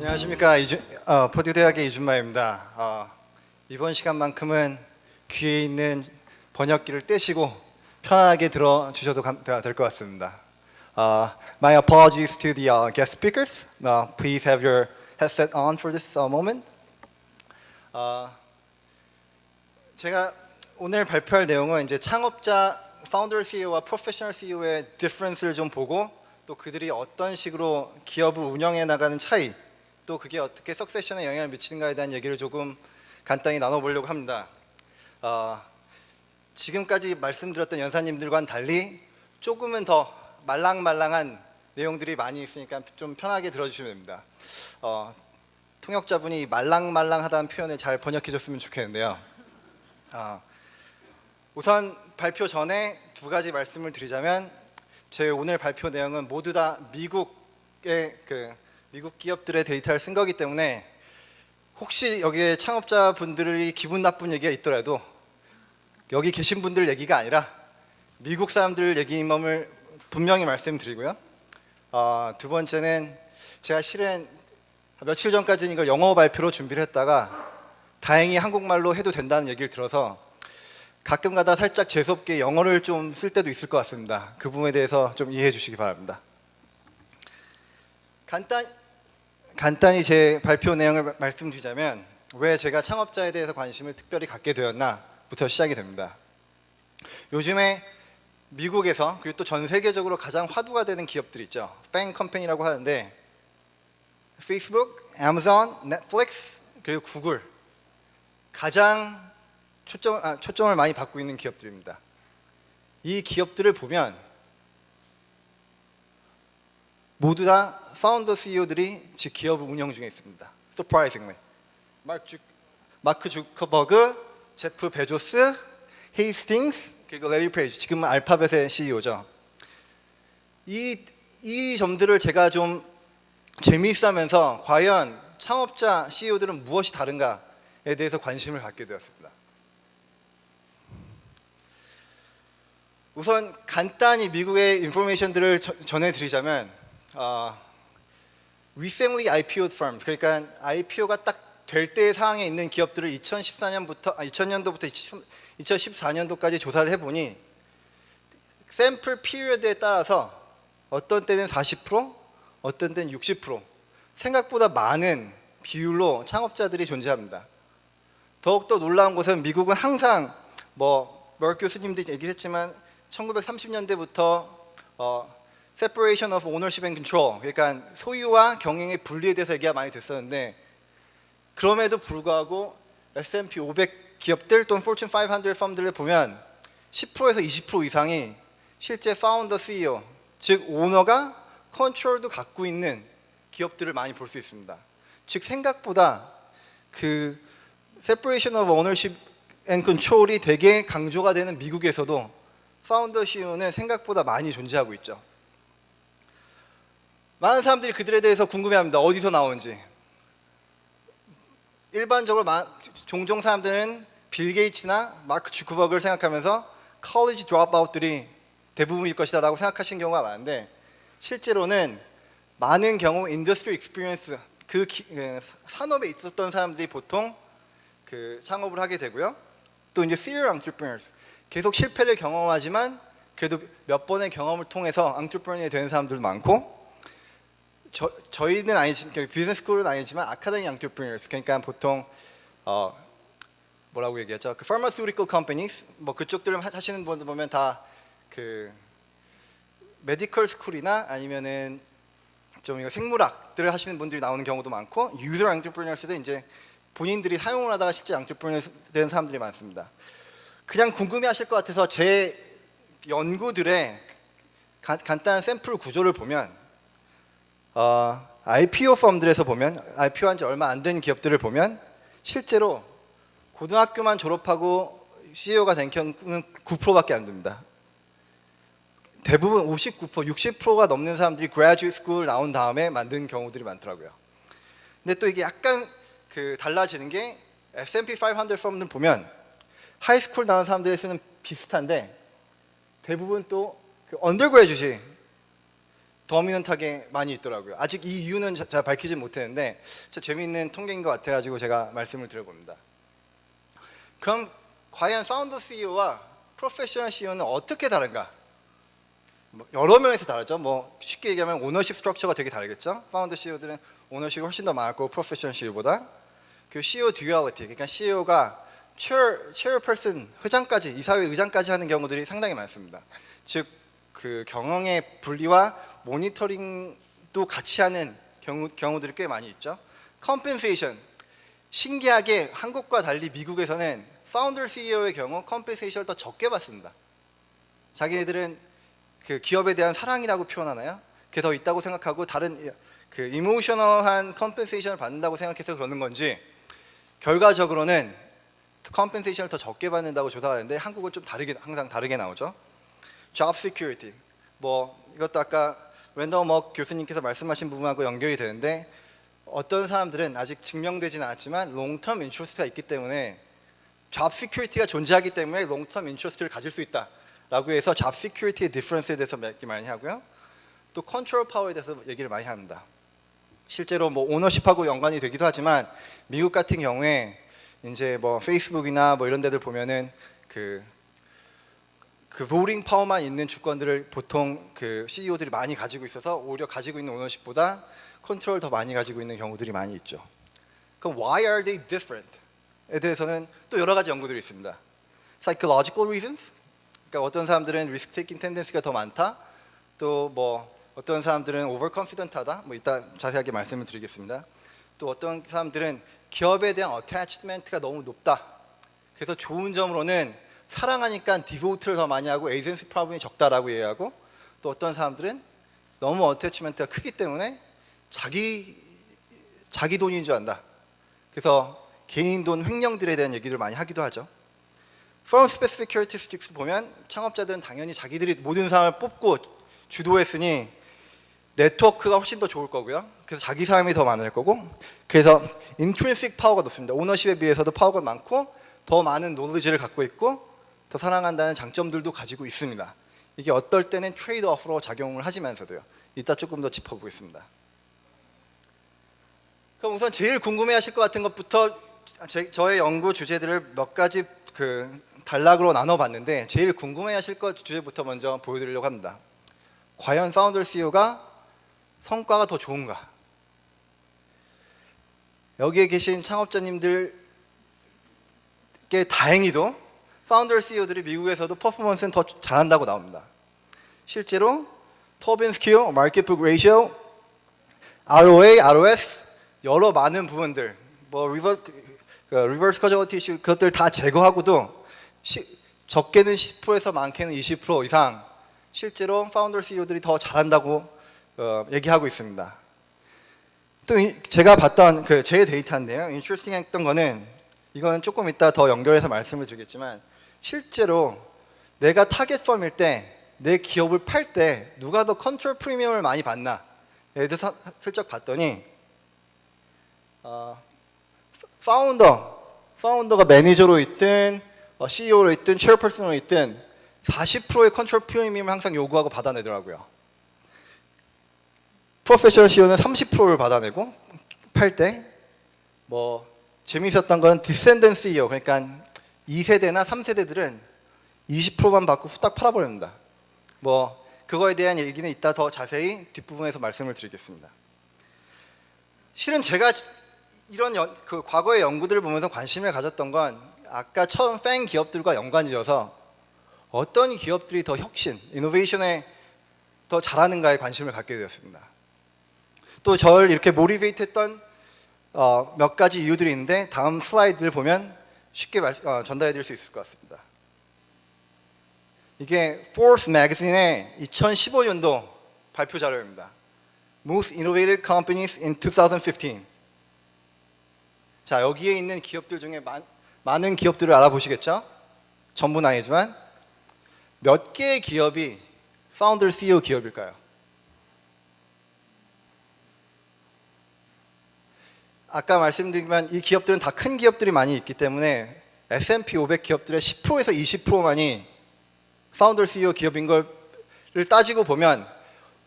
안녕하십니까. 포듀대학의 이준마입니다. 이번 시간만큼은 귀에 있는 번역기를 떼시고 편하게 들어주셔도 될 것 같습니다. My apologies to the guest speakers. Please have your headset on for this moment. 제가 오늘 발표할 내용은 이제 창업자, 파운더 CEO와 프로페셔널 CEO의 디퍼런스를 좀 보고 또 그들이 어떤 식으로 기업을 운영해 나가는 차이, 또 그게 어떻게 석세션에 영향을 미치는가에 대한 얘기를 조금 간단히 나눠보려고 합니다. 지금까지 말씀드렸던 연사님들과는 달리 조금은 더 말랑말랑한 내용들이 많이 있으니까 좀 편하게 들어주시면 됩니다. 통역자분이 말랑말랑하다는 표현을 잘 번역해 줬으면 좋겠는데요. 우선 발표 전에 두 가지 말씀을 드리자면, 제 오늘 발표 내용은 모두 다 미국의 미국 기업들의 데이터를 쓴 거기 때문에 혹시 여기에 창업자분들이 기분 나쁜 얘기가 있더라도 여기 계신 분들 얘기가 아니라 미국 사람들 얘기임을 분명히 말씀드리고요. 두 번째는 제가 실은 며칠 전까지는 이걸 영어 발표로 준비를 했다가 다행히 한국말로 해도 된다는 얘기를 들어서 가끔가다 살짝 재수없게 영어를 좀 쓸 때도 있을 것 같습니다. 그 부분에 대해서 좀 이해해 주시기 바랍니다. 간단히 제 발표 내용을 말씀드리자면, 왜 제가 창업자에 대해서 관심을 특별히 갖게 되었나부터 시작이 됩니다. 요즘에 미국에서 그리고 또 전 세계적으로 가장 화두가 되는 기업들이 있죠. 팬 컴퍼니라고 하는데 페이스북, 아마존, 넷플릭스 그리고 구글, 가장 초점을 많이 받고 있는 기업들입니다. 이 기업들을 보면 모두 다 파운더 CEO들이 즉 기업을 운영 중에 있습니다. Surprisingly, 마크 주커버그, 제프 베조스, 헤이스팅스 그리고 레리 페이지, 지금은 알파벳의 CEO죠. 이 점들을 제가 좀 재미있어하면서 과연 창업자 CEO들은 무엇이 다른가에 대해서 관심을 갖게 되었습니다. 우선 간단히 미국의 인포메이션들을 전해드리자면, recently IPO'd firms, 그러니까 IPO가 딱 될 때의 상황에 있는 기업들을 2014년도부터 2014년도까지 조사를 해보니 샘플 피리어드에 따라서 어떤 때는 40%, 어떤 때는 60% 생각보다 많은 비율로 창업자들이 존재합니다. 더욱더 놀라운 것은 미국은 항상 머 교수님도 얘기를 했지만 1930년대부터 separation of ownership and control, 그러니까 소유와 경영의 분리에 대해서 얘기가 많이 됐었는데, 그럼에도 불구하고 S&P 500 기업들 또는 Fortune 500 펌들을 보면 10%에서 20% 이상이 실제 파운더 CEO, 즉 오너가 컨트롤도 갖고 있는 기업들을 많이 볼 수 있습니다. 즉 생각보다 그 separation of ownership and control이 되게 강조가 되는 미국에서도 파운더 CEO는 생각보다 많이 존재하고 있죠. 많은 사람들이 그들에 대해서 궁금해합니다. 어디서 나오는지. 일반적으로 종종 사람들은 빌 게이츠나 마크 주커버그를 생각하면서 college dropout들이 대부분일 것이다 라고 생각하시는 경우가 많은데, 실제로는 많은 경우 인더스트리 익스피리언스, 산업에 있었던 사람들이 보통 창업을 하게 되고요. 또 이제 serial entrepreneurs, 계속 실패를 경험하지만 그래도 몇 번의 경험을 통해서 entrepreneur이 되는 사람들도 많고, 저희는 아니지만 비즈니스 스쿨은 아니지만 아카데미 entrepreneurs, 그러니까 보통 뭐라고 얘기하죠? pharmaceutical companies, 그쪽들을 하시는 분들 보면 다 메디컬 스쿨이나 아니면은 좀 이거 생물학들을 하시는 분들이 나오는 경우도 많고, user entrepreneurs도 이제 본인들이 사용을 하다가 실제 entrepreneur 되는 사람들이 많습니다. 그냥 궁금해하실 것 같아서 제 연구들의 간단한 샘플 구조를 보면, IPO 펌들에서 보면, IPO한 지 얼마 안 된 기업들을 보면 실제로 고등학교만 졸업하고 CEO가 된 경우는 9%밖에 안 됩니다. 대부분 59%, 60%가 넘는 사람들이 graduate school 나온 다음에 만든 경우들이 많더라고요. 근데 또 이게 약간 달라지는 게 S&P 500 펌들 보면 하이스쿨 나온 사람들의 수는 비슷한데 대부분 또 언더그래주시 더미넌트하게 많이 있더라고요. 아직 이 이유는 제가 밝히진 못했는데 진짜 재미있는 통계인 것 같아가지고 제가 말씀을 드려봅니다. 그럼 과연 파운더 CEO와 프로페셔널 CEO는 어떻게 다른가? 여러 면에서 다르죠. 쉽게 얘기하면 오너십 스트럭처가 되게 다르겠죠. 파운더 CEO들은 오너십이 훨씬 더 많고 프로페셔널 CEO보다. 그 CEO 듀얼리티, 그러니까 CEO가 체어퍼슨, 회장까지, 이사회 의장까지 하는 경우들이 상당히 많습니다. 즉 그 경영의 분리와 모니터링도 같이 하는 경우들이 꽤 많이 있죠. 컴펜세이션, 신기하게 한국과 달리 미국에서는 파운더 CEO의 경우 컴펜세이션을 더 적게 받습니다. 자기네들은 그 기업에 대한 사랑이라고 표현하나요? 그게 더 있다고 생각하고 다른 그 이모셔널한 컴펜세이션을 받는다고 생각해서 그러는 건지 결과적으로는 컴펜세이션을 더 적게 받는다고 조사하는데 한국은 좀 다르게 항상 다르게 나오죠. Job security, 이것도 아까 랜덤 워크 교수님께서 말씀하신 부분하고 연결이 되는데 어떤 사람들은 아직 증명되지는 않았지만 롱텀 인트러스트가 있기 때문에 Job security가 존재하기 때문에 롱텀 인트러스트를 가질 수 있다라고 해서 Job security의 디퍼런스에 대해서 얘기 많이 하고요. 또 컨트롤 파워에 대해서 얘기를 많이 합니다. 실제로 오너십하고 연관이 되기도 하지만 미국 같은 경우에 이제 페이스북이나 이런 데들 보면은 그 보팅 파워만 있는 주권들을 보통 그 CEO들이 많이 가지고 있어서 오히려 가지고 있는 오너십보다 컨트롤을 더 많이 가지고 있는 경우들이 많이 있죠. 그럼 why are they different?에 대해서는 또 여러 가지 연구들이 있습니다. Psychological reasons, 그러니까 어떤 사람들은 risk taking tendency가 더 많다. 또 어떤 사람들은 overconfident하다. 이따 자세하게 말씀을 드리겠습니다. 또 어떤 사람들은 기업에 대한 attachment가 너무 높다. 그래서 좋은 점으로는 사랑하니까 디보트를 더 많이 하고 에이전시 프로블럼이 적다라고 이해하고, 또 어떤 사람들은 너무 어태치먼트가 크기 때문에 자기 돈인 줄 안다. 그래서 개인 돈 횡령들에 대한 얘기를 많이 하기도 하죠. Firm specific characteristics 보면 창업자들은 당연히 자기들이 모든 사람을 뽑고 주도했으니 네트워크가 훨씬 더 좋을 거고요. 그래서 자기 사람이 더 많을 거고, 그래서 intrinsic 파워가 높습니다. 오너십에 비해서도 파워가 많고 더 많은 노리지를 갖고 있고 더 사랑한다는 장점들도 가지고 있습니다. 이게 어떨 때는 트레이드 오프로 작용을 하지만서도요. 이따 조금 더 짚어보겠습니다. 그럼 우선 제일 궁금해하실 것 같은 것부터 저의 연구 주제들을 몇 가지 단락으로 나눠봤는데 제일 궁금해하실 것 주제부터 먼저 보여드리려고 합니다. 과연 파운더 CEO가 성과가 더 좋은가? 여기에 계신 창업자님들께 다행히도 파운더 CEO들이 미국에서도 퍼포먼스는 더 잘한다고 나옵니다. 실제로 토빈 스퀘어, 마켓 북 레이시오, ROA, ROS 여러 많은 부분들 리버스 커저리티 이슈 그것들 다 제거하고도 적게는 10%에서 많게는 20% 이상 실제로 파운더 CEO들이 더 잘한다고 얘기하고 있습니다. 또 제가 봤던 제 데이터인데요. 인트레스팅 했던 거는 이거는 조금 이따 더 연결해서 말씀을 드리겠지만 실제로 내가 타겟 펌일 때 내 기업을 팔 때 누가 더 컨트롤 프리미엄을 많이 받나 예를 들어서 슬쩍 봤더니 파운더가 매니저로 있든 CEO로 있든 체어퍼슨으로 있든 40%의 컨트롤 프리미엄을 항상 요구하고 받아내더라고요. 프로페셔널 CEO는 30%를 받아내고 팔 때 재미있었던 건 디센던트 CEO, 그러니까 2세대나 3세대들은 20%만 받고 후딱 팔아버립니다. 그거에 대한 얘기는 이따 더 자세히 뒷부분에서 말씀을 드리겠습니다. 실은 제가 이런 과거의 연구들을 보면서 관심을 가졌던 건 아까 처음 팬 기업들과 연관지어서 어떤 기업들이 더 혁신, 이노베이션에 더 잘하는가에 관심을 갖게 되었습니다. 또 저를 이렇게 모티베이트 했던 몇 가지 이유들이 있는데 다음 슬라이드를 보면 쉽게 전달해 드릴 수 있을 것 같습니다. 이게 Forbes 매거진의 2015년도 발표 자료입니다. Most Innovative Companies in 2015. 자, 여기에 있는 기업들 중에 많은 기업들을 알아보시겠죠? 전부는 아니지만 몇 개의 기업이 파운더 CEO 기업일까요? 아까 말씀드리지만 이 기업들은 다 큰 기업들이 많이 있기 때문에 S&P 500 기업들의 10%에서 20%만이 파운더 CEO 기업인 걸 따지고 보면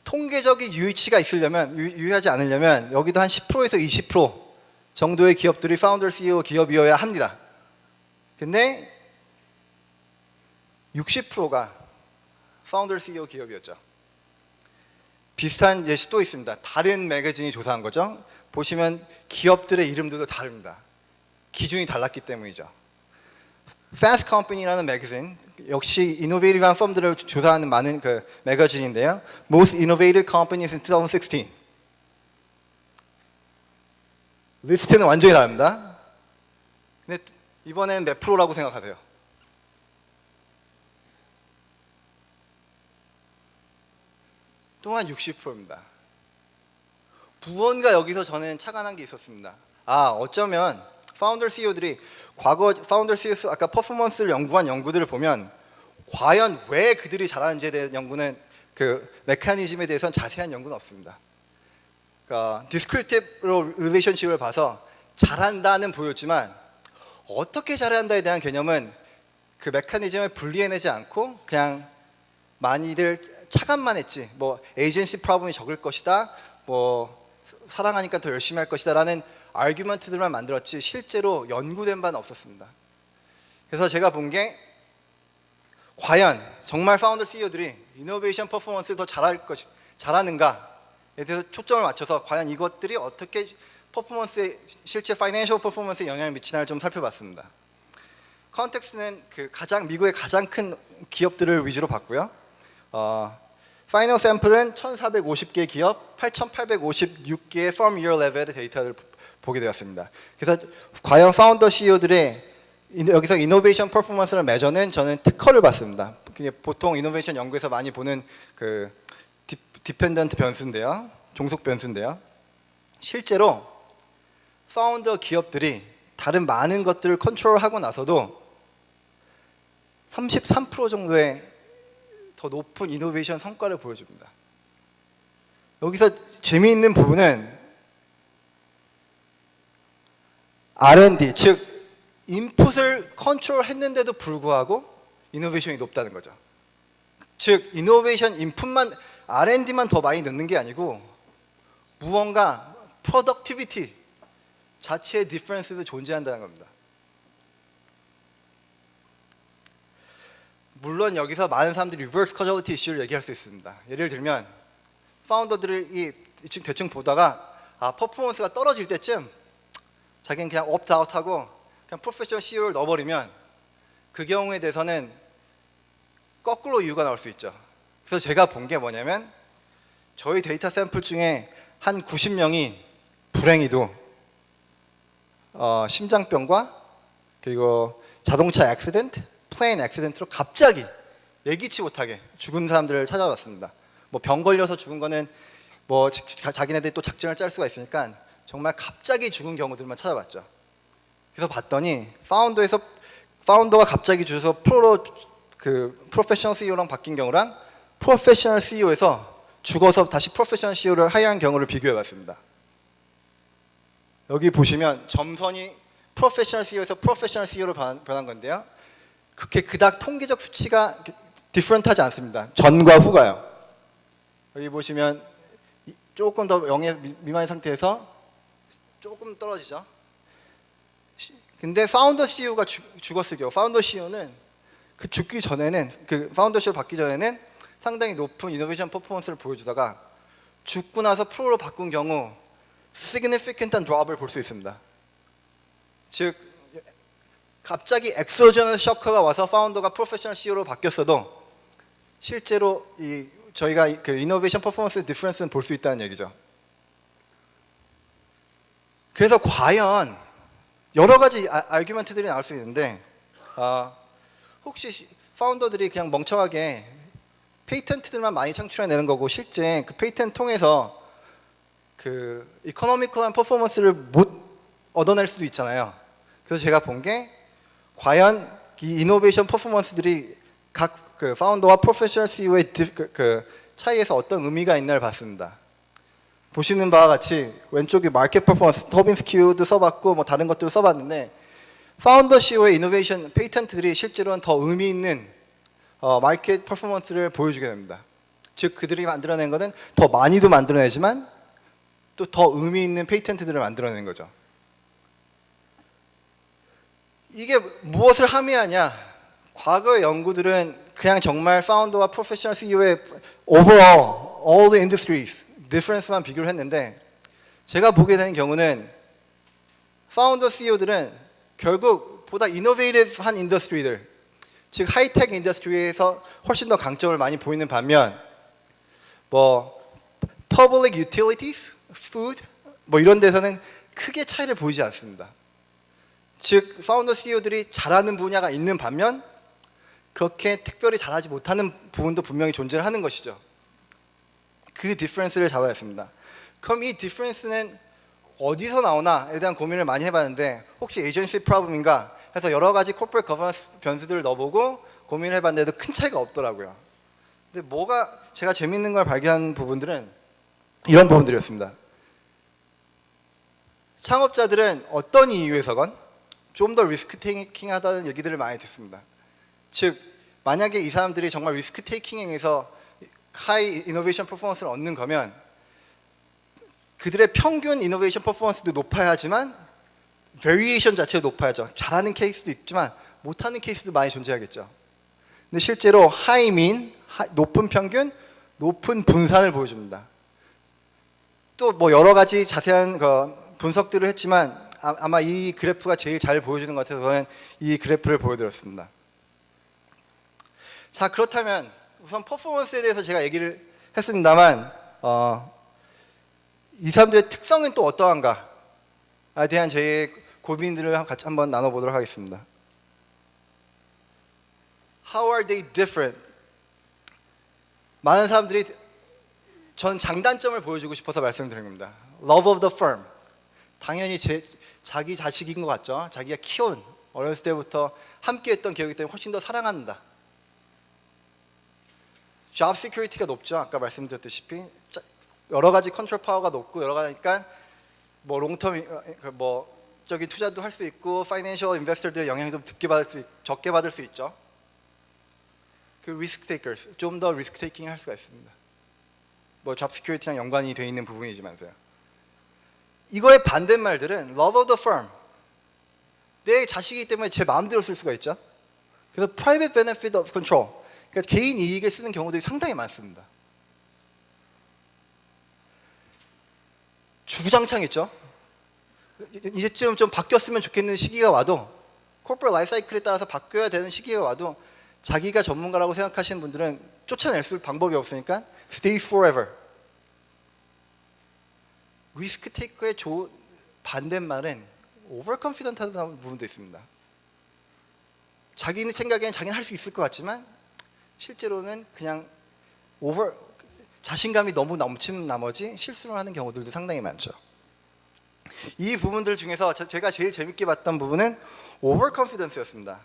통계적인 유의치가 있으려면 유의하지 않으려면 여기도 한 10%에서 20% 정도의 기업들이 파운더 CEO 기업이어야 합니다. 근데 60%가 파운더 CEO 기업이었죠. 비슷한 예시 또 있습니다. 다른 매거진이 조사한 거죠. 보시면 기업들의 이름들도 다릅니다. 기준이 달랐기 때문이죠. Fast Company라는 매거진, 역시 이노베이티브한 펌들을 조사하는 많은 그 매거진인데요. Most Innovative Companies in 2016. 리스트는 완전히 다릅니다. 근데 이번엔 몇 프로라고 생각하세요? 또한 60%입니다. 무언가 여기서 저는 착안한 게 있었습니다. 어쩌면 파운더 CEO들이 과거 파운더 CEO 아까 퍼포먼스를 연구한 연구들을 보면 과연 왜 그들이 잘하는지에 대한 연구는 그 메커니즘에 대해서는 자세한 연구는 없습니다. 그러니까 디스크립티브 릴레이션십을 봐서 잘한다는 보였지만 어떻게 잘한다에 대한 개념은 그 메커니즘을 분리해내지 않고 그냥 많이들 착안만 했지. 뭐 에이전시 프로블럼이 적을 것이다. 뭐 사랑하니까 더 열심히 할 것이다라는 아규먼트들만 만들었지 실제로 연구된 바는 없었습니다. 그래서 제가 본 게 과연 정말 파운더 CEO들이 이노베이션 퍼포먼스를 더 잘하는가에 대해서 초점을 맞춰서 과연 이것들이 어떻게 퍼포먼스에 실제 파이낸셜 퍼포먼스에 영향을 미치나를 좀 살펴봤습니다. 컨텍스트는 그 미국의 가장 큰 기업들을 위주로 봤고요. 파이널 샘플은 1,450개 기업, 8,856개의 firm year level의 데이터를 보게 되었습니다. 그래서 과연 파운더 CEO들의 여기서 이노베이션 퍼포먼스를 매저는 저는 특허를 봤습니다. 그게 보통 이노베이션 연구에서 많이 보는 그 디펜던트 변수인데요, 종속 변수인데요. 실제로 파운더 기업들이 다른 많은 것들을 컨트롤하고 나서도 33% 정도의 더 높은 이노베이션 성과를 보여줍니다. 여기서 재미있는 부분은 R&D, 즉 인풋을 컨트롤했는데도 불구하고 이노베이션이 높다는 거죠. 즉 이노베이션 인풋만 R&D만 더 많이 넣는 게 아니고 무언가 프로덕티비티 자체의 디퍼런스도 존재한다는 겁니다. 물론 여기서 많은 사람들이 리버스 커저리티 이슈를 얘기할 수 있습니다. 예를 들면 파운더들이 대충 보다가 퍼포먼스가 떨어질 때쯤 자기는 그냥 옵트아웃하고 그냥 프로페셔널 CEO를 넣어버리면 그 경우에 대해서는 거꾸로 이유가 나올 수 있죠. 그래서 제가 본 게 뭐냐면 저희 데이터 샘플 중에 한 90명이 불행히도 심장병과 그리고 자동차 액시던트, 플레인 액시던트로 갑자기 예기치 못하게 죽은 사람들을 찾아봤습니다. 뭐 병 걸려서 죽은 거는 뭐 자기네들이 또 작전을 짤 수가 있으니까 정말 갑자기 죽은 경우들만 찾아봤죠. 그래서 봤더니 파운더가 갑자기 죽어서 프로페셔널 CEO랑 바뀐 경우랑 프로페셔널 CEO에서 죽어서 다시 프로페셔널 CEO를 하이한 경우를 비교해봤습니다. 여기 보시면 점선이 프로페셔널 CEO에서 프로페셔널 CEO로 변한 건데요. 그렇게 그닥 통계적 수치가 디퍼런트하지 않습니다. 전과 후가요. 여기 보시면 조금 더 0의 미만의 상태에서 조금 떨어지죠. 근데 파운더 CEO가 죽었을 경우, 파운더 CEO는 그 죽기 전에는, 그 파운더 CEO 받기 전에는 상당히 높은 이노베이션 퍼포먼스를 보여주다가 죽고 나서 프로로 바꾼 경우 significant한 drop을 볼 수 있습니다. 즉 갑자기 엑소저널 셔커가 와서 파운더가 프로페셔널 CEO로 바뀌었어도 실제로 저희가 그 이노베이션 퍼포먼스 디퍼런스는 볼 수 있다는 얘기죠. 그래서 과연 여러 가지 아규먼트들이 나올 수 있는데 혹시 파운더들이 그냥 멍청하게 페이턴트들만 많이 창출해내는 거고 실제 그 페이턴트 통해서 그 이코노미컬한 퍼포먼스를 못 얻어낼 수도 있잖아요. 그래서 제가 본 게 과연 이 이노베이션 퍼포먼스들이 각 그 파운더와 프로페셔널 CEO의 그 차이에서 어떤 의미가 있나를 봤습니다. 보시는 바와 같이 왼쪽이 마켓 퍼포먼스, 터빈스큐도 써봤고 뭐 다른 것들도 써봤는데 파운더 CEO의 이노베이션 페이턴트들이 실제로는 더 의미 있는 마켓 퍼포먼스를 보여주게 됩니다. 즉 그들이 만들어낸 것은 더 많이도 만들어내지만 또 더 의미 있는 페이턴트들을 만들어내는 거죠. 이게 무엇을 함의하냐? 과거의 연구들은 그냥 정말 파운더와 프로페셔널 CEO의 overall, all the industries, difference만 비교를 했는데 제가 보게 되는 경우는 파운더 CEO들은 결국 보다 이노베이티브한 인더스트리들, 즉 하이텍 인더스트리에서 훨씬 더 강점을 많이 보이는 반면 뭐 public utilities, food 뭐 이런 데서는 크게 차이를 보이지 않습니다. 즉 파운더 CEO들이 잘하는 분야가 있는 반면 그렇게 특별히 잘하지 못하는 부분도 분명히 존재하는 것이죠. 그 디퍼런스를 잡아야 했습니다. 그럼 이 디퍼런스는 어디서 나오나에 대한 고민을 많이 해봤는데 혹시 에이전시 프로블럼인가 해서 여러 가지 코퍼레이트 거버넌스 변수들을 넣어보고 고민을 해봤는데도 큰 차이가 없더라고요. 근데 뭐가 제가 재밌는 걸 발견한 부분들은 이런 부분들이었습니다. 창업자들은 어떤 이유에서건 좀 더 리스크 테이킹 하다는 얘기들을 많이 듣습니다. 즉 만약에 이 사람들이 정말 리스크 테이킹에서 하이 이노베이션 퍼포먼스를 얻는 거면 그들의 평균 이노베이션 퍼포먼스도 높아야 하지만 베리에이션 자체도 높아야죠. 잘하는 케이스도 있지만 못하는 케이스도 많이 존재하겠죠. 근데 실제로 하이 민, 높은 평균, 높은 분산을 보여줍니다. 또 뭐 여러 가지 자세한 분석들을 했지만 아마 이 그래프가 제일 잘 보여주는 것 같아서 저는 이 그래프를 보여드렸습니다. 자, 그렇다면 우선 퍼포먼스에 대해서 제가 얘기를 했습니다만 이 사람들의 특성은 또 어떠한가에 대한 제 고민들을 같이 한번 나눠보도록 하겠습니다. How are they different? 많은 사람들이 전 장단점을 보여주고 싶어서 말씀드린 겁니다. Love of the firm. 당연히 자기 자식인 것 같죠. 자기가 키운 어렸을 때부터 함께했던 기억이기 때문에 훨씬 더 사랑한다. Job security가 높죠. 아까 말씀드렸다시피 여러 가지 컨트롤 파워가 높고 여러 가지니까 뭐 롱텀 뭐 적인 투자도 할 수 있고 파이낸셜 인베스터들의 영향을 좀 적게 받을 수 있죠. 그 리스크 테이커스 좀 더 리스크 테이킹을 할 수가 있습니다. 뭐 잡 시큐리티랑 연관이 되어 있는 부분이지만서요. 이거의 반대말들은 love of the firm. 내 자식이기 때문에 제 마음대로 쓸 수가 있죠. 그래서 private benefit of control. 그러니까 개인 이익에 쓰는 경우들이 상당히 많습니다. 주구장창 있죠. 이제쯤 좀 바뀌었으면 좋겠는 시기가 와도 corporate life cycle에 따라서 바뀌어야 되는 시기가 와도 자기가 전문가라고 생각하시는 분들은 쫓아낼 수 방법이 없으니까 stay forever. 리스크 테이커의 반대말은 overconfident하다는 부분도 있습니다. 자기는 생각에는 자기는 할 수 있을 것 같지만 실제로는 그냥 자신감이 너무 넘친 나머지 실수를 하는 경우들도 상당히 많죠. 이 부분들 중에서 제가 제일 재밌게 봤던 부분은 overconfidence였습니다.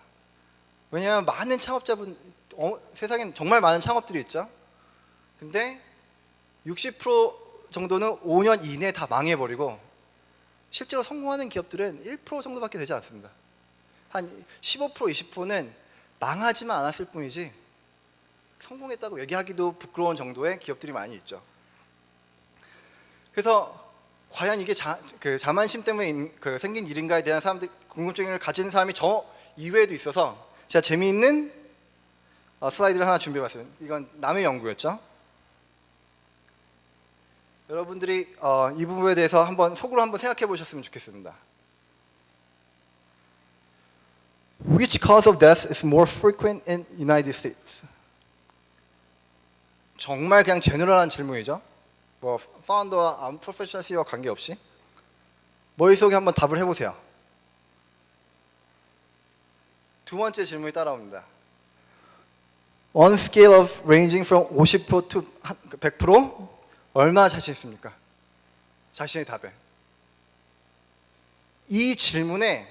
왜냐하면 많은 창업자분, 세상엔 정말 많은 창업들이 있죠. 근데 60% 정도는 5년 이내에 다 망해버리고 실제로 성공하는 기업들은 1% 정도밖에 되지 않습니다. 한 15%, 20%는 망하지만 않았을 뿐이지 성공했다고 얘기하기도 부끄러운 정도의 기업들이 많이 있죠. 그래서 과연 이게 자만심 때문에 생긴 일인가에 대한 사람들 궁금증을 가진 사람이 저 이외에도 있어서 제가 재미있는 슬라이드를 하나 준비해봤어요. 이건 남의 연구였죠. 여러분들이 이 부분에 대해서 속으로 한번 생각해 보셨으면 좋겠습니다. Which cause of death is more frequent in United States? 정말 그냥 제너럴한 질문이죠. 뭐 파운더와 프로페셔널 CEO와 관계없이 머릿속에 한번 답을 해보세요. 두 번째 질문이 따라옵니다. On scale of ranging from 50% to 100%? 얼마나 자신 있습니까? 자신의 답에. 이 질문에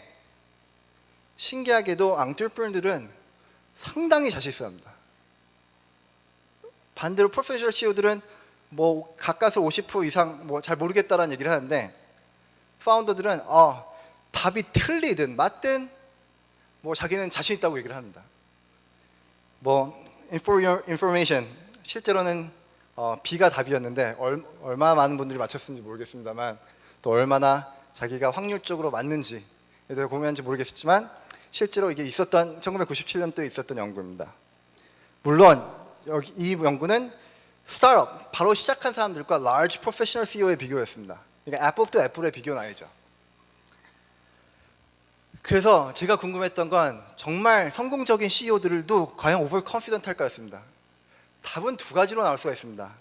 신기하게도 앙트레프너들은 상당히 자신 있어야 합니다. 반대로 프로페셔널 CEO들은 뭐 가까스 50% 이상 뭐 잘 모르겠다라는 얘기를 하는데 파운더들은 답이 틀리든 맞든 뭐 자기는 자신 있다고 얘기를 합니다. 뭐 for your information 실제로는 B가 답이었는데 얼마나 많은 분들이 맞췄는지 모르겠습니다만 또 얼마나 자기가 확률적으로 맞는지에 대해서 고민한지 모르겠지만 실제로 이게 있었던 1997년도에 있었던 연구입니다. 물론 여기 이 연구는 스타트업 바로 시작한 사람들과 large professional CEO의 비교였습니다. 그러니까 애플 또 애플의 비교는 아니죠. 그래서 제가 궁금했던 건 정말 성공적인 CEO들도 과연 overconfident 할까였습니다. 답은 두 가지로 나올 수가 있습니다.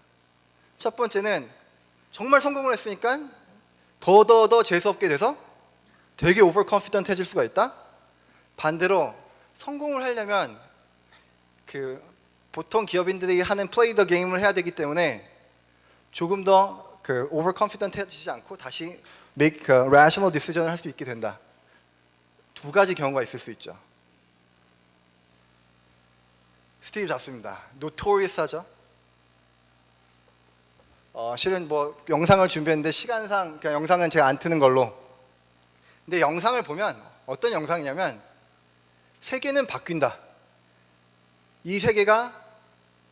첫 번째는 정말 성공을 했으니까 더 재수없게 돼서 되게 overconfident 해질 수가 있다. 반대로 성공을 하려면 보통 기업인들이 하는 play the game을 해야 되기 때문에 조금 더 overconfident 해지지 않고 다시 make rational decision을 할 수 있게 된다. 두 가지 경우가 있을 수 있죠. 스티브 잡스입니다. notorious 하죠. 실은 뭐 영상을 준비했는데 시간상 그냥 영상은 제가 안 트는 걸로. 근데 영상을 보면 어떤 영상이냐면 세계는 바뀐다. 이 세계가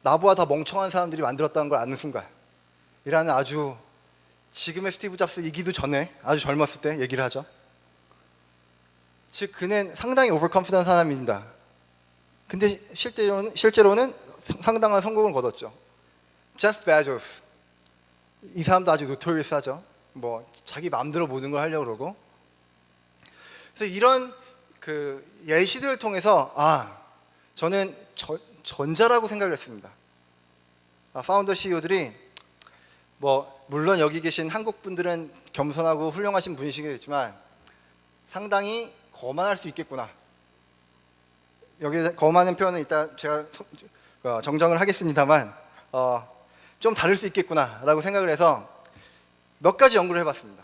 나보다 더 멍청한 사람들이 만들었다는 걸 아는 순간 이라는 아주 지금의 스티브 잡스이기도 전에 아주 젊었을 때 얘기를 하죠. 즉 그는 상당히 overconfident 사람입니다. 근데 실제로는 상당한 성공을 거뒀죠. 제프 베조스 이 사람도 아주 notorious 하죠. 뭐 자기 마음대로 모든 걸 하려고 그러고. 그래서 이런 예시들을 통해서 저는 전자라고 생각을 했습니다. 파운더 CEO들이 뭐 물론 여기 계신 한국 분들은 겸손하고 훌륭하신 분이시겠지만 상당히 거만할 수 있겠구나. 여기 거만한 표현은 이따 제가 정정을 하겠습니다만 좀 다를 수 있겠구나라고 생각을 해서 몇 가지 연구를 해봤습니다.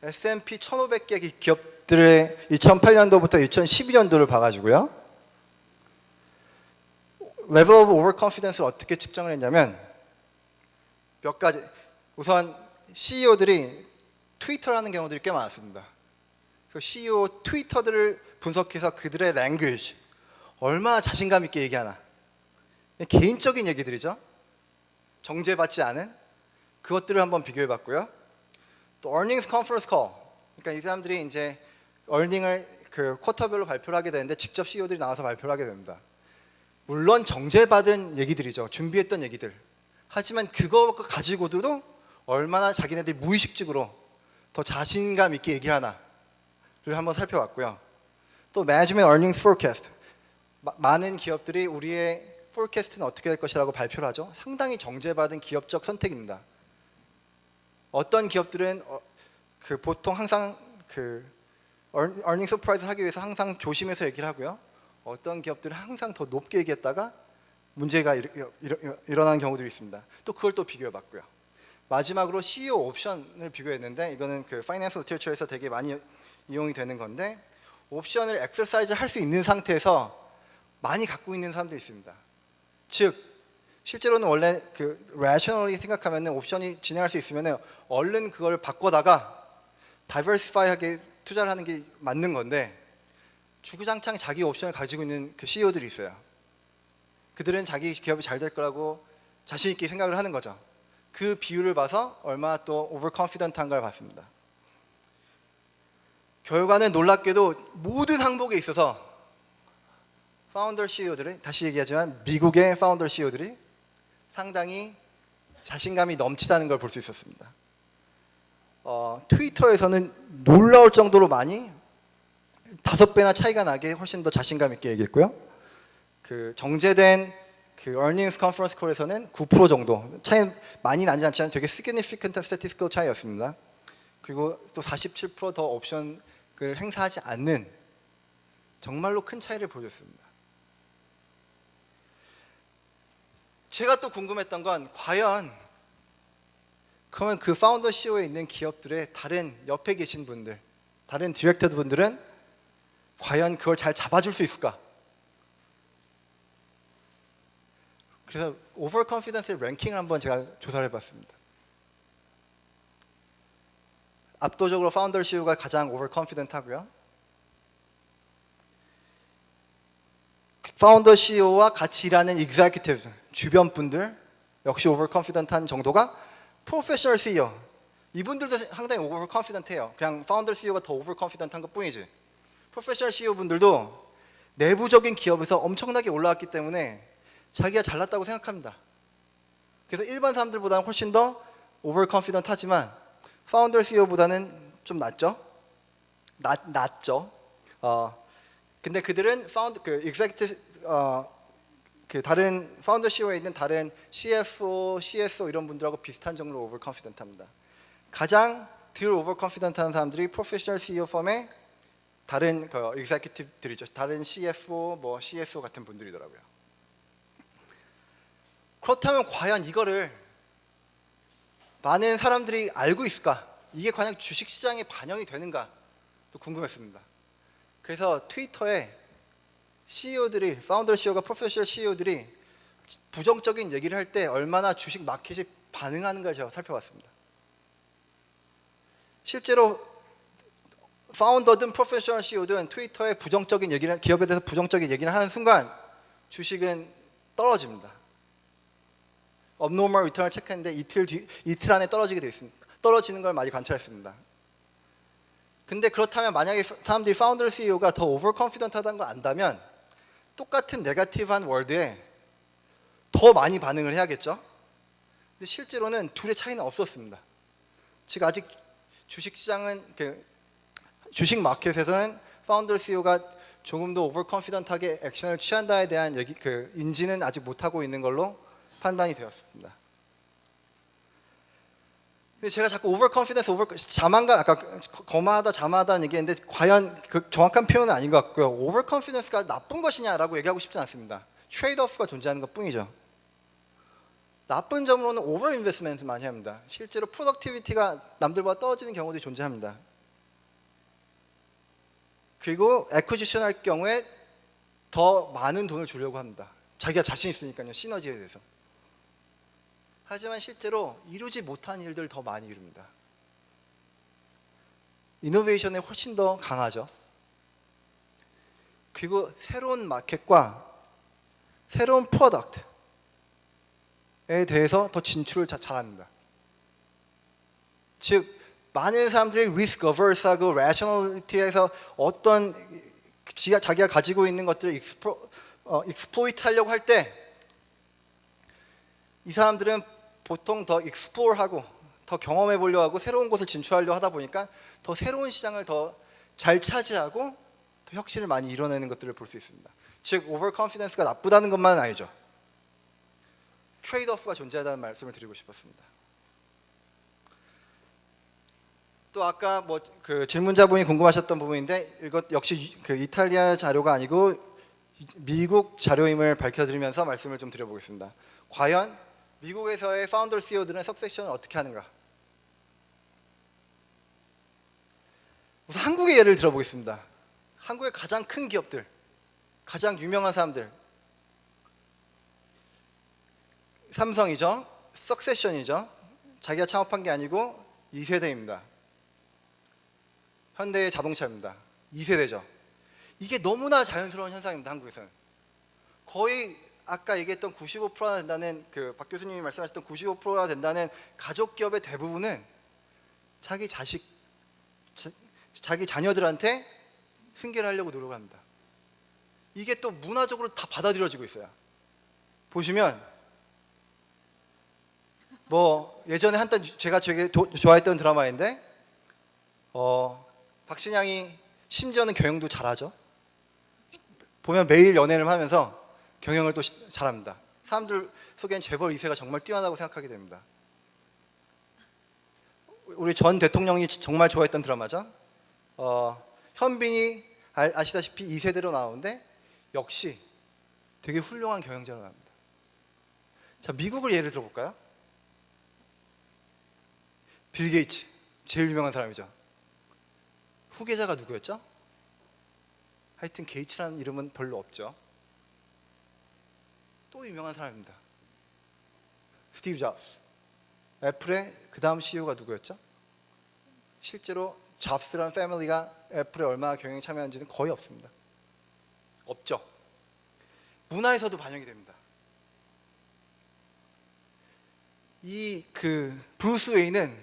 S&P 1,500개 기업들의 2008년도부터 2012년도를 봐가지고요. 레벨 오브 오버컨피던스를 어떻게 측정을 했냐면 몇 가지. 우선 CEO들이 트위터를 하는 경우들이 꽤 많았습니다. 그래서 CEO 트위터들을 분석해서 그들의 랭귀지 얼마나 자신감 있게 얘기하나. 개인적인 얘기들이죠. 정제받지 않은 그것들을 한번 비교해봤고요. 또 earnings conference call. 그러니까 이 사람들이 이제 earning을 쿼터별로 발표를 하게 되는데 직접 CEO들이 나와서 발표를 하게 됩니다. 물론 정제받은 얘기들이죠. 준비했던 얘기들. 하지만 그거 가지고도 얼마나 자기네들이 무의식적으로 더 자신감 있게 얘기를 하나를 한번 살펴봤고요. 또 management earnings forecast. 많은 기업들이 우리의 forecast는 어떻게 될 것이라고 발표를 하죠. 상당히 정제받은 기업적 선택입니다. 어떤 기업들은 보통 항상 earning surprise를 하기 위해서 항상 조심해서 얘기를 하고요. 어떤 기업들은 항상 더 높게 얘기했다가 문제가 일어나는 경우들이 있습니다. 또 그걸 또 비교해봤고요. 마지막으로 CEO 옵션을 비교했는데 이거는 파이낸스 리터처에서 되게 많이 이용이 되는 건데 옵션을 엑서사이즈 할 수 있는 상태에서 많이 갖고 있는 사람들이 있습니다. 즉 실제로는 원래 rationally 생각하면 옵션이 진행할 수 있으면 얼른 그걸 바꿔다가 diversify하게 투자를 하는 게 맞는 건데 주구장창 자기 옵션을 가지고 있는 CEO들이 있어요. 그들은 자기 기업이 잘 될 거라고 자신 있게 생각을 하는 거죠. 그 비율을 봐서 얼마나 또 overconfident한가를 봤습니다. 결과는 놀랍게도 모든 항목에 있어서 파운더 CEO들이 다시 얘기하지만 미국의 파운더 CEO들이 상당히 자신감이 넘치다는 걸 볼 수 있었습니다. 트위터에서는 놀라울 정도로 많이 5배나 차이가 나게 훨씬 더 자신감 있게 얘기했고요. 정제된 earnings conference call에서는 9% 정도 차이 많이 나지 않지만 되게 significant statistical 차이였습니다. 그리고 또 47% 더 옵션을 행사하지 않는 정말로 큰 차이를 보여줬습니다. 제가 또 궁금했던 건 과연 그러면 파운더 CEO에 있는 기업들의 다른 옆에 계신 분들, 다른 디렉터 분들은 과연 그걸 잘 잡아줄 수 있을까? 그래서 overconfidence의 랭킹을 한번 제가 조사를 해봤습니다. 압도적으로 파운더 CEO가 가장 overconfident 하고요. 파운더 CEO와 같이 일하는 executive, 주변 분들 역시 오버컨피던트한 정도가 프로페셔널 CEO. 이분들도 상당히 오버컨피던트해요. 그냥 파운더 CEO가 더 오버컨피던트한 것뿐이지. 프로페셔널 CEO 분들도 내부적인 기업에서 엄청나게 올라왔기 때문에 자기가 잘났다고 생각합니다. 그래서 일반 사람들보다는 훨씬 더 오버컨피던트하지만 파운더 CEO보다는 좀 낫죠. 낫죠. 근데 그들은 그 다른 파운더 CEO에 있는 다른 CFO, CSO 이런 분들하고 비슷한 정도로 오버컨피던트합니다. 가장 덜 오버컨피던트한 사람들이 프로페셔널 CEO 펌의 다른 executive들이죠. 다른 CFO, 뭐 CSO 같은 분들이더라고요. 그렇다면 과연 이거를 많은 사람들이 알고 있을까? 이게 과연 주식시장에 반영이 되는가? 또 궁금했습니다. 그래서 트위터에 CEO들이, 파운더 CEO가 프로페셔널 CEO들이 부정적인 얘기를 할 때 얼마나 주식 마켓이 반응하는가 제가 살펴봤습니다. 실제로 파운더든 프로페셔널 CEO든 트위터에 부정적인 얘기를, 기업에 대해서 부정적인 얘기를 하는 순간 주식은 떨어집니다. 업노멀 리턴을 체크했는데 이틀 안에 떨어지게 돼 있습니다. 떨어지는 걸 많이 관찰했습니다. 근데 그렇다면 만약에 사람들이 파운더 CEO가 더 오버컨피던트하다는 걸 안다면 똑같은 네거티브한 월드에 더 많이 반응을 해야겠죠? 근데 실제로는 둘의 차이는 없었습니다. 즉 아직 주식시장은 주식 마켓에서는 파운더 CEO가 조금 더 오버컨피던트하게 액션을 취한다에 대한 인지는 아직 못하고 있는 걸로 판단이 되었습니다. 근데 제가 자꾸 오버컨피던스, 자만감, 아까 거마하다, 자만하다는 얘기했는데 과연 그 정확한 표현은 아닌 것 같고요. 오버컨피던스가 나쁜 것이냐라고 얘기하고 싶지 않습니다. 트레이드오프가 존재하는 것뿐이죠. 나쁜 점으로는 오버 인베스트먼트 많이 합니다. 실제로 프로덕티비티가 남들보다 떨어지는 경우도 존재합니다. 그리고 애쿠지션 할 경우에 더 많은 돈을 주려고 합니다. 자기가 자신 있으니까요. 시너지에 대해서. 하지만 실제로 이루지 못한 일들을 더 많이 이룹니다. 이노베이션에 훨씬 더 강하죠. 그리고 새로운 마켓과 새로운 프로덕트에 대해서 더 진출을 잘합니다. 즉 많은 사람들이 리스크 어버스하고 레셔널리티에서 어떤 자기가 가지고 있는 것들을 익스플로이트 하려고 할 때 이 사람들은 보통 더 익스플로어하고 더 경험해 보려고 하고 새로운 곳을 진출하려고 하다 보니까 더 새로운 시장을 더 잘 차지하고 더 혁신을 많이 이뤄내는 것들을 볼 수 있습니다. 즉 오버컨피던스가 나쁘다는 것만은 아니죠. 트레이드오프가 존재한다는 말씀을 드리고 싶었습니다. 또 아까 그 질문자분이 궁금하셨던 부분인데 이것 역시 그 이탈리아 자료가 아니고 미국 자료임을 밝혀드리면서 말씀을 좀 드려보겠습니다. 과연 미국에서의 파운더 CEO들은 석세션을 어떻게 하는가? 우선 한국의 예를 들어보겠습니다. 한국의 가장 큰 기업들, 가장 유명한 사람들, 삼성이죠. 석세션이죠. 자기가 창업한 게 아니고 2세대입니다. 현대의 자동차입니다. 2세대죠. 이게 너무나 자연스러운 현상입니다. 한국에서는. 거의 아까 얘기했던 95%가 된다는 박 교수님이 말씀하셨던 95%가 된다는 가족 기업의 대부분은 자기 자녀들한테 승계를 하려고 노력합니다. 이게 또 문화적으로 다 받아들여지고 있어요. 보시면 예전에 한때 제가 되게 좋아했던 드라마인데 박신양이 심지어는 경영도 잘하죠. 보면 매일 연애를 하면서 경영을 또 잘합니다. 사람들 속엔 재벌 2세가 정말 뛰어나다고 생각하게 됩니다. 우리 전 대통령이 정말 좋아했던 드라마죠. 현빈이 아시다시피 2세대로 나오는데 역시 되게 훌륭한 경영자로 나옵니다. 자, 미국을 예를 들어볼까요? 빌 게이츠, 제일 유명한 사람이죠. 후계자가 누구였죠? 하여튼 게이츠라는 이름은 별로 없죠. 또 유명한 사람입니다. 스티브 잡스. 애플의 그 다음 CEO가 누구였죠? 실제로 잡스라는 패밀리가 애플에 얼마나 경영에 참여하는지는 거의 없습니다. 없죠. 문화에서도 반영이 됩니다. 이 브루스 웨인은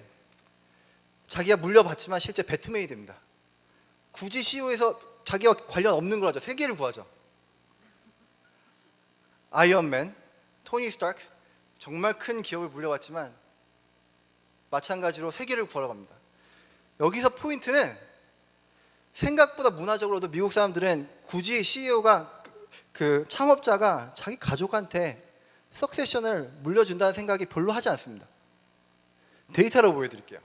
자기가 물려받지만 실제 배트맨이 됩니다. 굳이 CEO에서 자기와 관련 없는 걸 하죠. 세계를 구하죠. 아이언맨, 토니 스타크 정말 큰 기업을 물려받지만 마찬가지로 세계를 구하러 갑니다. 여기서 포인트는 생각보다 문화적으로도 미국 사람들은 굳이 CEO가 창업자가 자기 가족한테 석세션을 물려준다는 생각이 별로 하지 않습니다. 데이터로 보여드릴게요.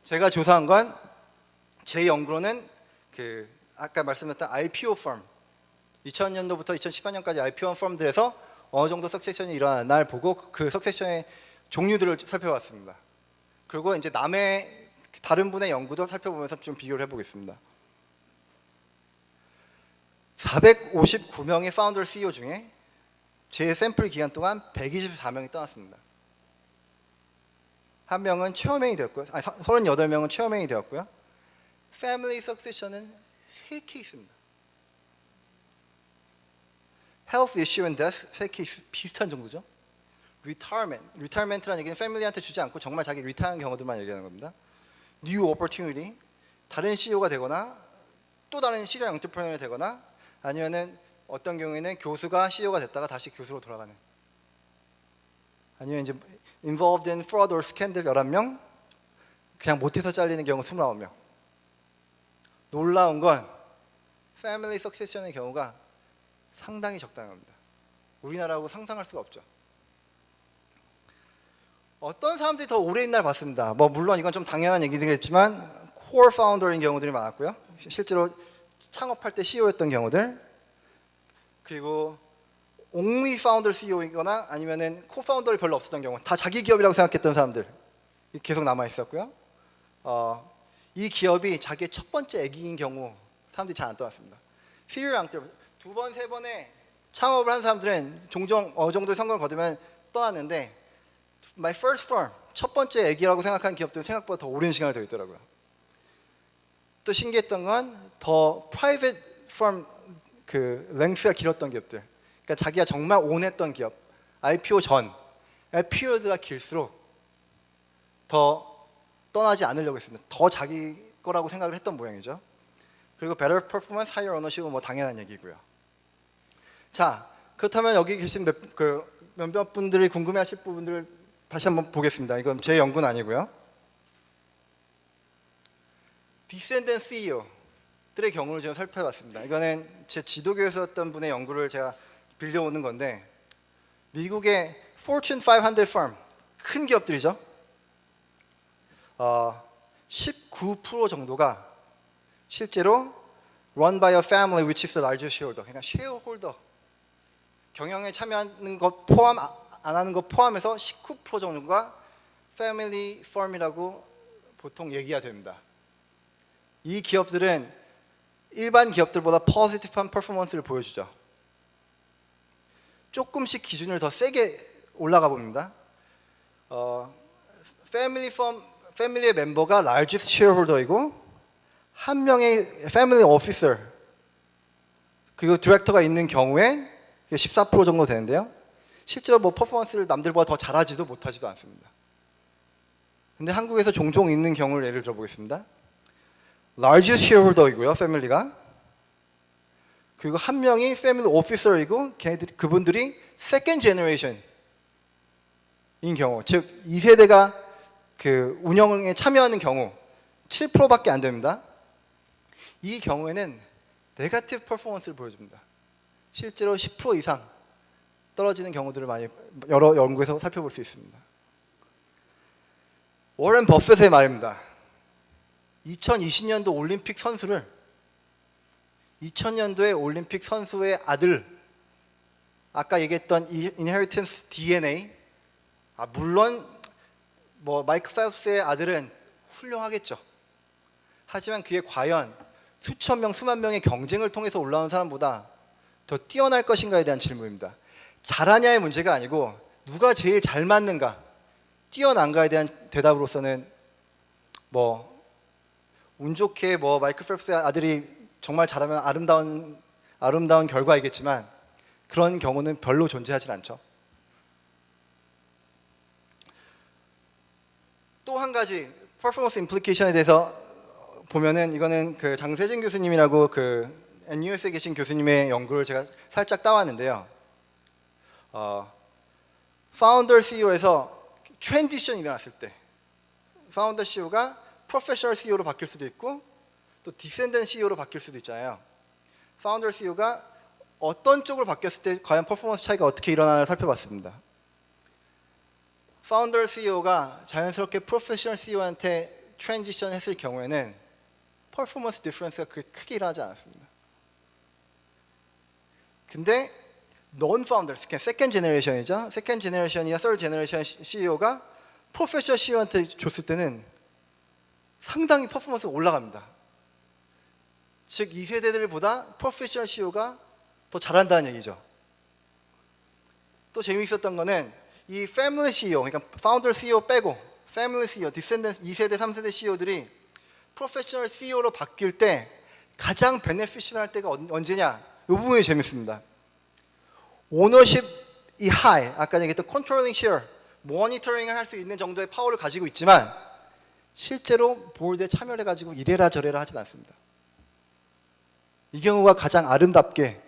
제가 조사한 건 제 연구로는 아까 말씀드렸던 IPO 펌 2000년도부터 2014년까지 IPO 펌들에서 어느 정도 석세션이 일어나는 날 보고 그 석세션의 종류들을 살펴봤습니다. 그리고 이제 남의 다른 분의 연구도 살펴보면서 좀 비교를 해보겠습니다. 459명의 파운더 CEO 중에 제 샘플 기간 동안 124명이 떠났습니다. 한 명은 체어맨이 되었고요. 38명은 체어맨이 되었고요. 패밀리 석세션은 3케이스입니다. Health issue and death 3케이스 비슷한 정도죠. Retirement라는 얘기는 패밀리한테 주지 않고 정말 자기 리타이어한 경우들만 얘기하는 겁니다. New opportunity, 다른 CEO가 되거나 또 다른 시리얼 엔터프레너가 되거나 아니면은 어떤 경우에는 교수가 CEO가 됐다가 다시 교수로 돌아가는, 아니면 이제 involved in fraud or scandal 11명, 그냥 못해서 잘리는 경우 29명. 놀라운 건 패밀리 석세션의 경우가 상당히 적다는 겁니다. 우리나라하고 상상할 수가 없죠. 어떤 사람들이 더 오래 있는 날 봤습니다. 물론 이건 좀 당연한 얘기들이겠지만 core founder인 경우들이 많았고요. 실제로 창업할 때 CEO였던 경우들, 그리고 only founder CEO이거나 아니면은 co-founder이 별로 없었던 경우, 다 자기 기업이라고 생각했던 사람들 계속 남아 있었고요. 이 기업이 자기의 첫 번째 애기인 경우 사람들이 잘 안 떠났습니다. serial entrepreneur, 두 번, 세 번에 창업을 한 사람들은 종종 어느 정도의 성공을 거두면 떠났는데 my first firm, 첫 번째 애기라고 생각한 기업들은 생각보다 더 오랜 시간을 더 있더라고요. 또 신기했던 건 더 private firm 랭스가 길었던 기업들, 그러니까 자기가 정말 온했던 기업, IPO 전 피리어드가 길수록 더 떠나지 않으려고 했습니다. 더 자기 거라고 생각을 했던 모양이죠. 그리고 better performance, higher ownership은 당연한 얘기고요. 자, 그렇다면 여기 계신 몇몇 분들이 궁금해하실 부분들을 다시 한번 보겠습니다. 이건 제 연구는 아니고요. 디센덴트 CEO들의 경우를 제가 살펴봤습니다. 이거는 제 지도교에서 했던 분의 연구를 제가 빌려오는 건데, 미국의 Fortune 500 firm, 큰 기업들이죠. 19% 정도가 실제로 run by a family which is the largest shareholder, 그러니까 쉐어홀더, 경영에 참여하는 것 포함 안 하는 것 포함해서 19% 정도가 패밀리 펌이라고 보통 얘기가 됩니다. 이 기업들은 일반 기업들보다 포지티브한 퍼포먼스를 보여주죠. 조금씩 기준을 더 세게 올라가 봅니다. 패밀리의 멤버가 largest shareholder이고 한 명의 패밀리 오피서 그리고 디렉터가 있는 경우엔 14% 정도 되는데요. 실제로 퍼포먼스를 남들보다 더 잘하지도 못하지도 않습니다. 근데 한국에서 종종 있는 경우를 예를 들어보겠습니다. largest shareholder이고요, 패밀리가. 그리고 한 명이 패밀리 오피서이고 그분들이 second generation인 경우, 즉 2세대가 운영에 참여하는 경우 7%밖에 안 됩니다. 이 경우에는 네거티브 퍼포먼스를 보여줍니다. 실제로 10% 이상 떨어지는 경우들을 많이 여러 연구에서 살펴볼 수 있습니다. 워렌 버핏의 말입니다. 2020년도 올림픽 선수를 2000년도에 올림픽 선수의 아들, 아까 얘기했던 inheritance DNA, 물론 마이크 사우스의 아들은 훌륭하겠죠. 하지만 그게 과연 수천 명, 수만 명의 경쟁을 통해서 올라온 사람보다 더 뛰어날 것인가에 대한 질문입니다. 잘하냐의 문제가 아니고 누가 제일 잘 맞는가, 뛰어난가에 대한 대답으로서는 운 좋게 마이클 펠프스의 아들이 정말 잘하면 아름다운 결과이겠지만 그런 경우는 별로 존재하지 않죠. 또 한 가지 퍼포먼스 임플리케이션에 대해서 보면은 이거는 그 장세진 교수님이라고 그 NUS에 계신 교수님의 연구를 제가 살짝 따왔는데요. 파운더 CEO에서 트랜지션이 일어났을 때 파운더 CEO가 프로페셔널 CEO로 바뀔 수도 있고 또 디센던트 CEO로 바뀔 수도 있잖아요. 파운더 CEO가 어떤 쪽으로 바뀌었을 때 과연 퍼포먼스 차이가 어떻게 일어나나 살펴봤습니다. 파운더 CEO가 자연스럽게 프로페셔널 CEO한테 트랜지션 했을 경우에는 퍼포먼스 디퍼런스가 그렇게 크게 일어나지 않았습니다. 근데 non founders, 세컨드 제너레이션이죠. 세컨드 제너레이션이나 서드 제너레이션 CEO가 프로페셔널 CEO한테 줬을 때는 상당히 퍼포먼스가 올라갑니다. 즉 2세대들보다 프로페셔널 CEO가 더 잘한다는 얘기죠. 또 재미있었던 거는 이 패밀리 CEO, 그러니까 파운더 CEO 빼고 패밀리 CEO, 디센던트 2세대, 3세대 CEO들이 프로페셔널 CEO로 바뀔 때 가장 베네피셜할 때가 언제냐? 이 부분이 재밌습니다. 오너십이 하이, 아까 얘기했던 컨트롤링 쉐어, 모니터링을 할 수 있는 정도의 파워를 가지고 있지만 실제로 보드에 참여를 해가지고 이래라 저래라 하진 않습니다. 이 경우가 가장 아름답게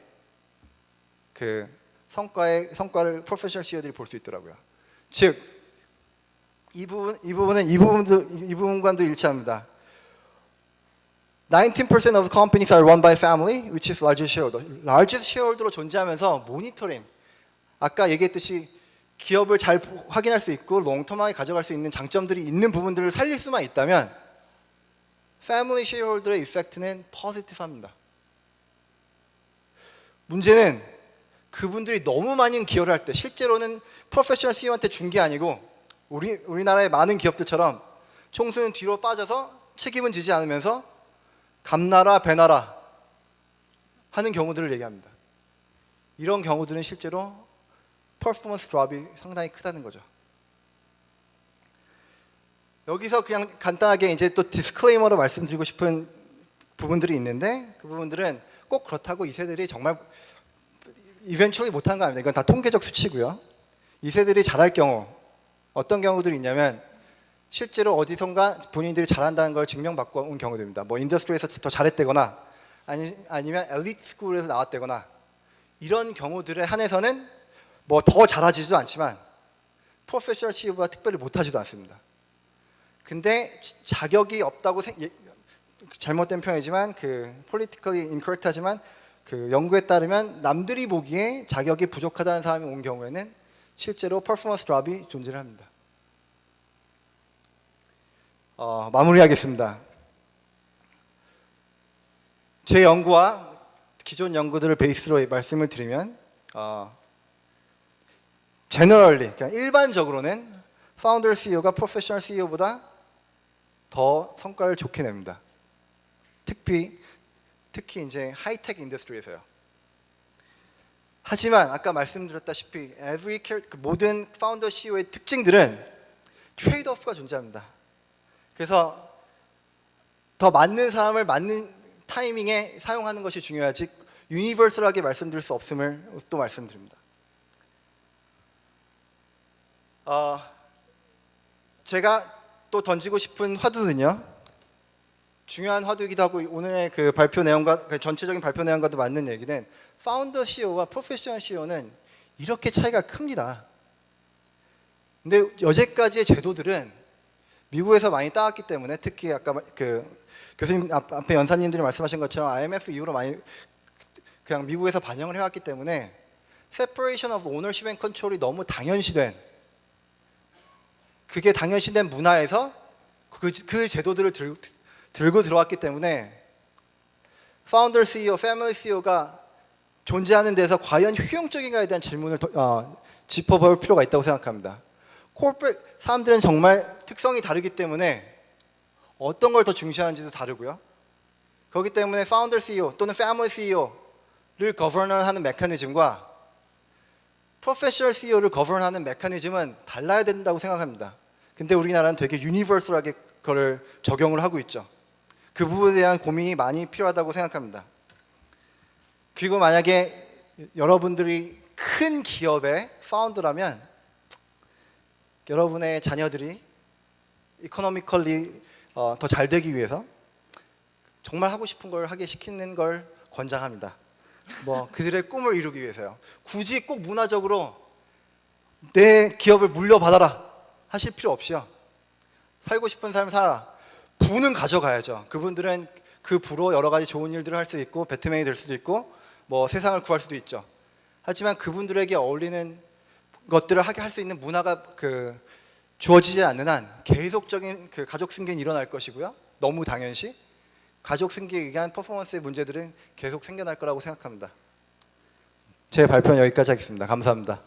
그 성과를 프로페셔널 CEO들이 볼 수 있더라고요. 즉, 이 부분과도 일치합니다. 19% of companies are run by family, which is largest shareholder. largest shareholder로 존재하면서 모니터링, 아까 얘기했듯이 기업을 잘 확인할 수 있고 롱텀하게 가져갈 수 있는 장점들이 있는 부분들을 살릴 수만 있다면 패밀리 쉐어홀더의 이펙트는 포지티브합니다. 문제는 그분들이 너무 많이 기여를 할 때, 실제로는 프로페셔널 CEO한테 준 게 아니고 우리나라의 많은 기업들처럼 총수는 뒤로 빠져서 책임은 지지 않으면서 감나라 배나라 하는 경우들을 얘기합니다. 이런 경우들은 실제로 퍼포먼스 드롭이 상당히 크다는 거죠. 여기서 그냥 간단하게 이제 또 디스클레이머로 말씀드리고 싶은 부분들이 있는데 그 부분들은 꼭 그렇다고 이 세대들이 정말 이벤츄얼리 못하는 거 아닙니다. 이건 다 통계적 수치고요. 이 세대들이 잘할 경우 어떤 경우들이 있냐면 실제로 어디선가 본인들이 잘한다는 걸 증명받고 온 경우들입니다. 뭐 인더스트리에서 더 잘했다거나 아니면 엘리트 스쿨에서 나왔다거나 이런 경우들에 한해서는 뭐 더 잘하지도 않지만 프로페셔널 CEO가 특별히 못하지도 않습니다. 근데 자격이 없다고 잘못된 표현이지만 그 politically incorrect 하지만 그 연구에 따르면 남들이 보기에 자격이 부족하다는 사람이 온 경우에는 실제로 퍼포먼스 드롭이 존재를 합니다. 마무리하겠습니다. 제 연구와 기존 연구들을 베이스로 말씀을 드리면 generally, 그러니까 일반적으로는 파운더 CEO가 프로페셔널 CEO보다 더 성과를 좋게 냅니다. 특히 이제 하이텍 인더스트리에서요. 하지만 아까 말씀드렸다시피 모든 파운더 CEO의 특징들은 트레이드오프가 존재합니다. 그래서 더 맞는 사람을 맞는 타이밍에 사용하는 것이 중요하지 유니버설하게 말씀드릴 수 없음을 또 말씀드립니다. 제가 또 던지고 싶은 화두는요. 중요한 화두이기도 하고 오늘의 그 발표 내용과 그 전체적인 발표 내용과도 맞는 얘기는 파운더 CEO와 프로페셔널 CEO는 이렇게 차이가 큽니다. 근데 여태까지의 제도들은 미국에서 많이 따왔기 때문에 특히 아까 그 교수님 앞에 연사님들이 말씀하신 것처럼 IMF 이후로 많이 그냥 미국에서 반영을 해왔기 때문에 separation of ownership and control이 너무 당연시된 그게 당연시된 문화에서 그 제도들을 들고 들어왔기 때문에 파운더 CEO, 패밀리 CEO가 존재하는 데서 과연 효용적인가에 대한 질문을 짚어볼 필요가 있다고 생각합니다. 코퍼레이트 사람들은 정말 특성이 다르기 때문에 어떤 걸 더 중시하는지도 다르고요. 그렇기 때문에 파운더 CEO 또는 패밀리 CEO를 거버넌하는 메커니즘과 프로페셔널 CEO를 거버넌하는 메커니즘은 달라야 된다고 생각합니다. 근데 우리나라는 되게 유니버설하게 그걸 적용을 하고 있죠. 그 부분에 대한 고민이 많이 필요하다고 생각합니다. 그리고 만약에 여러분들이 큰 기업의 파운드라면 여러분의 자녀들이 이코노미컬리 더 잘 되기 위해서 정말 하고 싶은 걸 하게 시키는 걸 권장합니다. 뭐 그들의 꿈을 이루기 위해서요. 굳이 꼭 문화적으로 내 기업을 물려받아라 하실 필요 없이요. 살고 싶은 삶 살아. 부는 가져가야죠. 그분들은 그 부로 여러 가지 좋은 일들을 할 수 있고 배트맨이 될 수도 있고 뭐 세상을 구할 수도 있죠. 하지만 그분들에게 어울리는 것들을 하게 할 수 있는 문화가 주어지지 않는 한 계속적인 가족 승계는 일어날 것이고요. 너무 당연시 가족 승계에 의한 퍼포먼스의 문제들은 계속 생겨날 거라고 생각합니다. 제 발표는 여기까지 하겠습니다. 감사합니다.